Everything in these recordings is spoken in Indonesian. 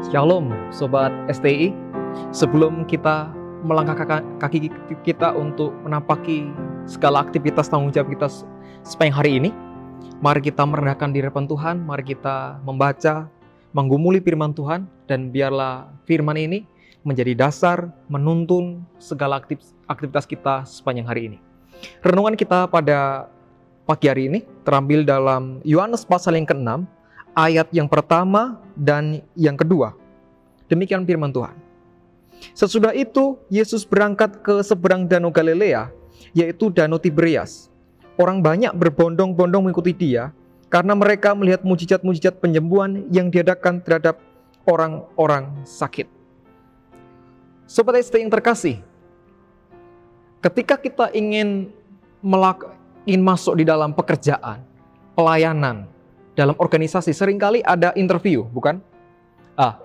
Shalom Sobat STI. Sebelum kita melangkahkan kaki kita untuk menapaki segala aktivitas tanggung jawab kita sepanjang hari ini, mari kita merendahkan diri depan Tuhan, mari kita membaca, menggumuli firman Tuhan, dan biarlah firman ini menjadi dasar menuntun segala aktivitas kita sepanjang hari ini. Renungan kita pada pagi hari ini terambil dalam Yohanes pasal yang ke-6, ayat yang pertama dan yang kedua. Demikian firman Tuhan. Sesudah itu, Yesus berangkat ke seberang Danau Galilea, yaitu Danau Tiberias. Orang banyak berbondong-bondong mengikuti dia, karena mereka melihat mujizat-mujizat penyembuhan yang diadakan terhadap orang-orang sakit. Sobat ST yang terkasih, ketika kita ingin masuk di dalam pekerjaan, pelayanan, dalam organisasi, seringkali ada interview, bukan?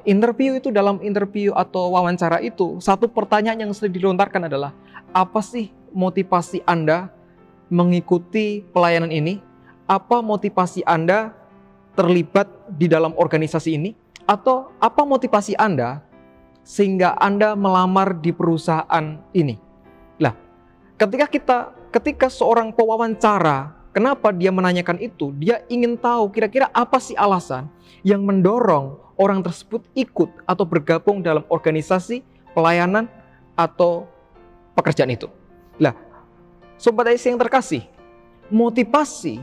Interview itu, dalam interview atau wawancara itu, satu pertanyaan yang sering dilontarkan adalah, apa sih motivasi Anda mengikuti pelayanan ini? Apa motivasi Anda terlibat di dalam organisasi ini? Atau apa motivasi Anda sehingga Anda melamar di perusahaan ini? Lah, ketika seorang pewawancara, kenapa dia menanyakan itu? Dia ingin tahu kira-kira apa sih alasan yang mendorong orang tersebut ikut atau bergabung dalam organisasi, pelayanan, atau pekerjaan itu. Lah, Sobat IC yang terkasih, motivasi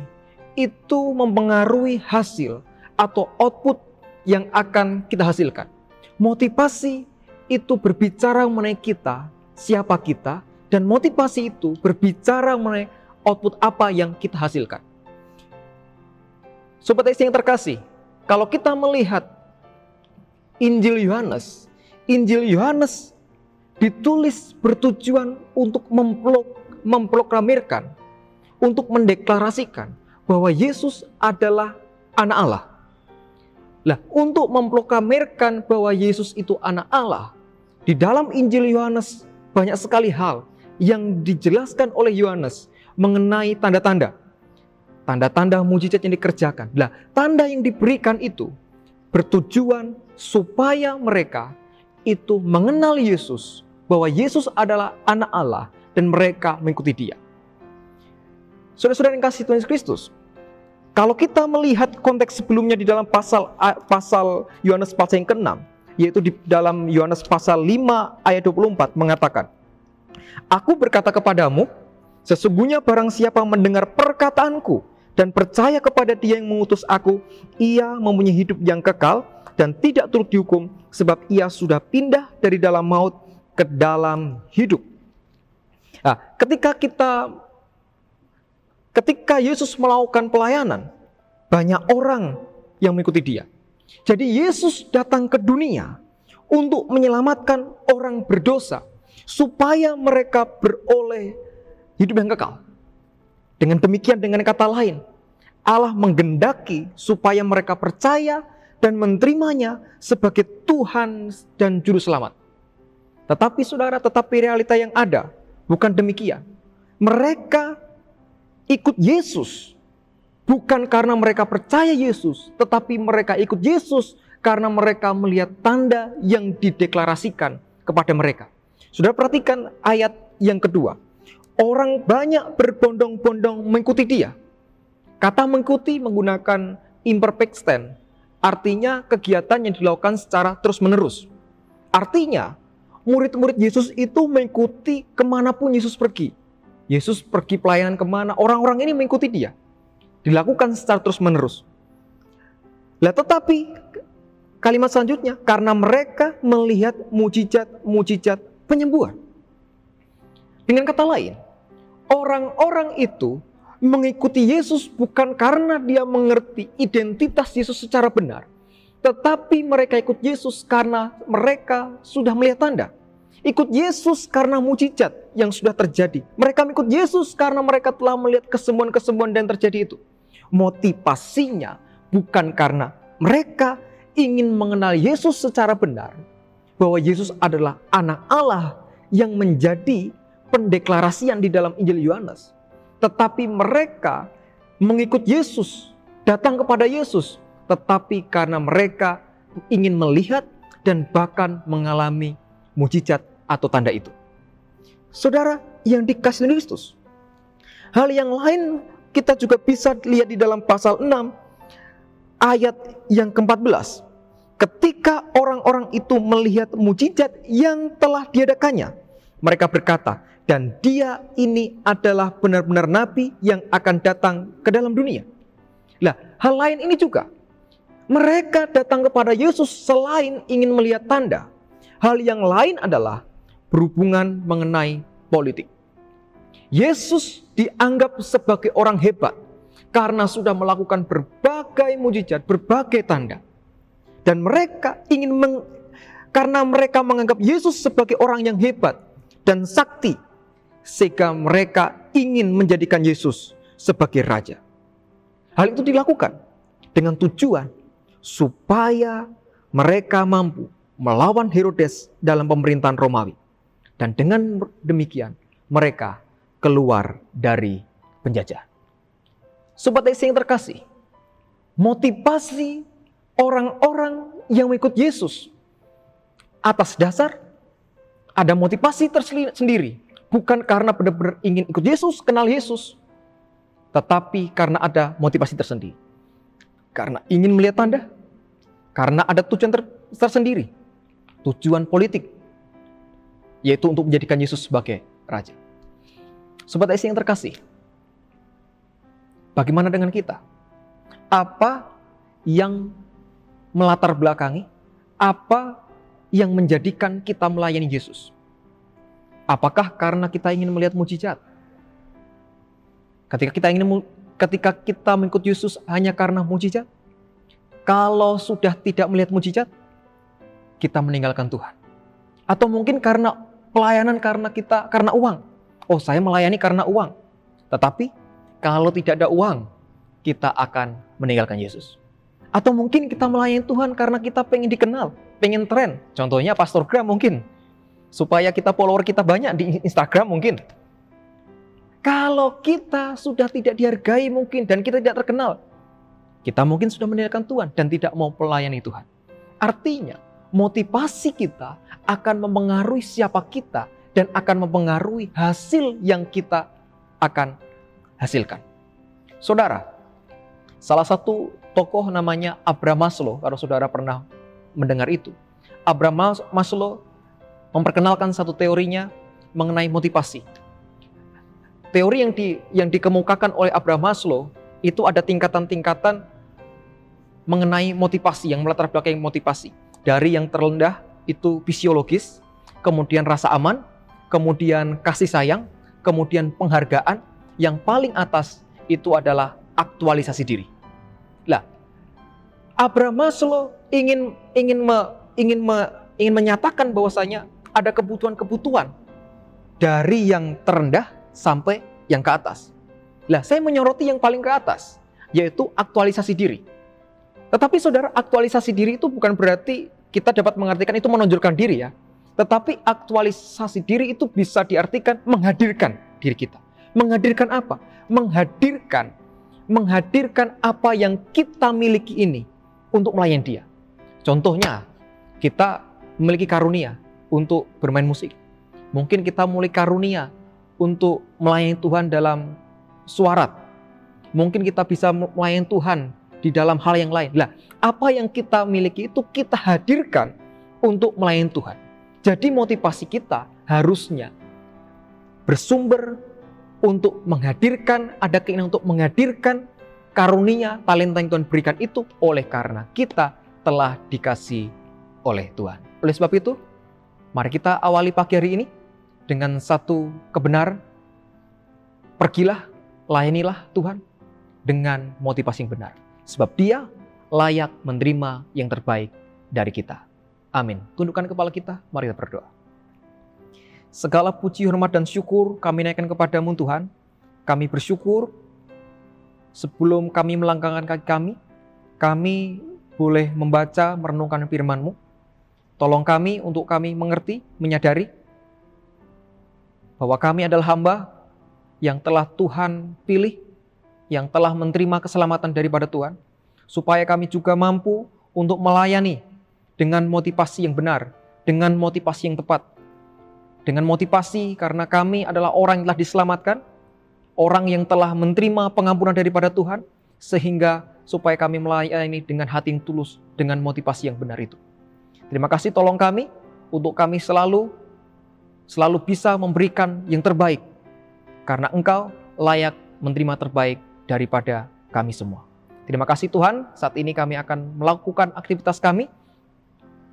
itu mempengaruhi hasil atau output yang akan kita hasilkan. Motivasi itu berbicara mengenai kita, siapa kita, dan motivasi itu berbicara mengenai output apa yang kita hasilkan. Sobat IC yang terkasih, kalau kita melihat Injil Yohanes ditulis bertujuan untuk memproklamirkan, untuk mendeklarasikan bahwa Yesus adalah anak Allah. Lah, untuk memproklamirkan bahwa Yesus itu anak Allah, di dalam Injil Yohanes banyak sekali hal yang dijelaskan oleh Yohanes mengenai tanda-tanda mujizat yang dikerjakan. Lah, tanda yang diberikan itu bertujuan supaya mereka itu mengenal Yesus, bahwa Yesus adalah anak Allah, dan mereka mengikuti dia. Saudara-saudara yang kasih Tuhan Yesus Kristus, kalau kita melihat konteks sebelumnya di dalam pasal Yohanes pasal yang ke-6, yaitu di dalam Yohanes pasal 5 ayat 24 mengatakan, "Aku berkata kepadamu, sesungguhnya barang siapa mendengar perkataanku dan percaya kepada dia yang mengutus aku, ia mempunyai hidup yang kekal dan tidak turut dihukum, sebab ia sudah pindah dari dalam maut ke dalam hidup." Nah, ketika Yesus melakukan pelayanan, banyak orang yang mengikuti dia. Jadi Yesus datang ke dunia untuk menyelamatkan orang berdosa, supaya mereka beroleh hidup yang kekal. Dengan demikian, dengan kata lain, Allah menggendaki supaya mereka percaya dan menerimanya sebagai Tuhan dan Juru Selamat. Tetapi realita yang ada bukan demikian. Mereka ikut Yesus bukan karena mereka percaya Yesus, tetapi mereka ikut Yesus karena mereka melihat tanda yang dideklarasikan kepada mereka. Saudara perhatikan ayat yang kedua. Orang banyak berbondong-bondong mengikuti dia. Kata mengikuti menggunakan imperfect tense. Artinya kegiatan yang dilakukan secara terus-menerus. Artinya murid-murid Yesus itu mengikuti kemanapun Yesus pergi. Yesus pergi pelayanan kemana, orang-orang ini mengikuti dia. Dilakukan secara terus-menerus. Lah, tetapi kalimat selanjutnya, karena mereka melihat mujizat penyembuhan. Dengan kata lain, orang-orang itu mengikuti Yesus bukan karena dia mengerti identitas Yesus secara benar, tetapi mereka ikut Yesus karena mereka sudah melihat tanda. Ikut Yesus karena mujizat yang sudah terjadi. Mereka mengikut Yesus karena mereka telah melihat kesembuhan-kesembuhan yang terjadi itu. Motivasinya bukan karena mereka ingin mengenal Yesus secara benar, bahwa Yesus adalah anak Allah yang menjadi pendeklarasian di dalam Injil Yohanes. Tetapi mereka mengikut Yesus, datang kepada Yesus, tetapi karena mereka ingin melihat dan bahkan mengalami mujizat atau tanda itu. Saudara yang dikasihi Kristus, hal yang lain kita juga bisa lihat di dalam pasal 6 ayat yang ke-14. Ketika orang-orang itu melihat mujizat yang telah diadakannya, mereka berkata, dan dia ini adalah benar-benar nabi yang akan datang ke dalam dunia. Nah, hal lain ini juga. Mereka datang kepada Yesus selain ingin melihat tanda. Hal yang lain adalah berhubungan mengenai politik. Yesus dianggap sebagai orang hebat karena sudah melakukan berbagai mujizat, berbagai tanda. Dan mereka karena mereka menganggap Yesus sebagai orang yang hebat dan sakti, sehingga mereka ingin menjadikan Yesus sebagai raja. Hal itu dilakukan dengan tujuan supaya mereka mampu melawan Herodes dalam pemerintahan Romawi. Dan dengan demikian mereka keluar dari penjajah. Sobat Esi yang terkasih, motivasi orang-orang yang mengikut Yesus atas dasar ada motivasi tersendiri. Bukan karena benar-benar ingin ikut Yesus, kenal Yesus, tetapi karena ada motivasi tersendiri. Karena ingin melihat tanda, karena ada tujuan tersendiri, tujuan politik, yaitu untuk menjadikan Yesus sebagai raja. Sobat Esi yang terkasih, bagaimana dengan kita? Apa yang melatar belakangi, apa yang menjadikan kita melayani Yesus? Apakah karena kita ingin melihat mujizat? Ketika kita mengikut Yesus hanya karena mujizat? Kalau sudah tidak melihat mujizat, kita meninggalkan Tuhan. Atau mungkin karena pelayanan karena uang. Oh, saya melayani karena uang. Tetapi kalau tidak ada uang, kita akan meninggalkan Yesus. Atau mungkin kita melayani Tuhan karena kita pengen dikenal, pengen tren. Contohnya Pastor Graham mungkin. Supaya kita follower kita banyak di Instagram mungkin. Kalau kita sudah tidak dihargai mungkin dan kita tidak terkenal, kita mungkin sudah meninggalkan Tuhan dan tidak mau melayani Tuhan. Artinya, motivasi kita akan mempengaruhi siapa kita dan akan mempengaruhi hasil yang kita akan hasilkan. Saudara, salah satu tokoh namanya Abraham Maslow, kalau saudara pernah mendengar itu. Abraham Maslow memperkenalkan satu teorinya mengenai motivasi. Teori yang dikemukakan oleh Abraham Maslow itu ada tingkatan-tingkatan mengenai motivasi, yang melatar belakangi motivasi. Dari yang terendah itu fisiologis, kemudian rasa aman, kemudian kasih sayang, kemudian penghargaan, yang paling atas itu adalah aktualisasi diri. Lah, Abraham Maslow ingin menyatakan bahwasanya ada kebutuhan-kebutuhan dari yang terendah sampai yang ke atas. Lah, saya menyoroti yang paling ke atas, yaitu aktualisasi diri. Tetapi saudara, aktualisasi diri itu bukan berarti kita dapat mengartikan itu menonjolkan diri ya. Tetapi aktualisasi diri itu bisa diartikan menghadirkan diri kita. Menghadirkan apa? Menghadirkan apa yang kita miliki ini untuk melayani Dia. Contohnya, kita memiliki karunia untuk bermain musik. Mungkin kita memiliki karunia untuk melayani Tuhan dalam suarat. Mungkin kita bisa melayani Tuhan di dalam hal yang lain. Lah, apa yang kita miliki itu kita hadirkan untuk melayani Tuhan. Jadi motivasi kita harusnya bersumber untuk menghadirkan, ada keinginan untuk menghadirkan karunia, talenta yang Tuhan berikan itu oleh karena kita telah dikasih oleh Tuhan. Oleh sebab itu, mari kita awali pagi hari ini dengan satu kebenaran. Pergilah, layanilah Tuhan dengan motivasi yang benar. Sebab Dia layak menerima yang terbaik dari kita. Amin. Tundukkan kepala kita, mari kita berdoa. Segala puji, hormat, dan syukur kami naikkan kepadamu Tuhan. Kami bersyukur sebelum kami melangkahkan kaki kami boleh membaca, merenungkan firman-Mu. Tolong kami untuk kami mengerti, menyadari bahwa kami adalah hamba yang telah Tuhan pilih, yang telah menerima keselamatan daripada Tuhan, supaya kami juga mampu untuk melayani dengan motivasi yang benar, dengan motivasi yang tepat. Dengan motivasi karena kami adalah orang yang telah diselamatkan, orang yang telah menerima pengampunan daripada Tuhan, sehingga supaya kami melayani dengan hati yang tulus, dengan motivasi yang benar itu. Terima kasih, tolong kami, untuk kami selalu bisa memberikan yang terbaik, karena Engkau layak menerima terbaik daripada kami semua. Terima kasih Tuhan, saat ini kami akan melakukan aktivitas kami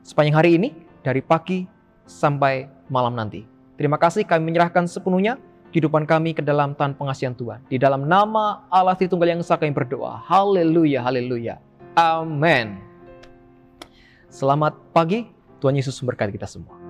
sepanjang hari ini, dari pagi sampai malam nanti. Terima kasih, kami menyerahkan sepenuhnya kehidupan kami ke dalam tangan pengasihan Tuhan. Di dalam nama Allah Tritunggal yang Esa kami berdoa. Haleluya, haleluya. Amin. Selamat pagi, Tuhan Yesus memberkati kita semua.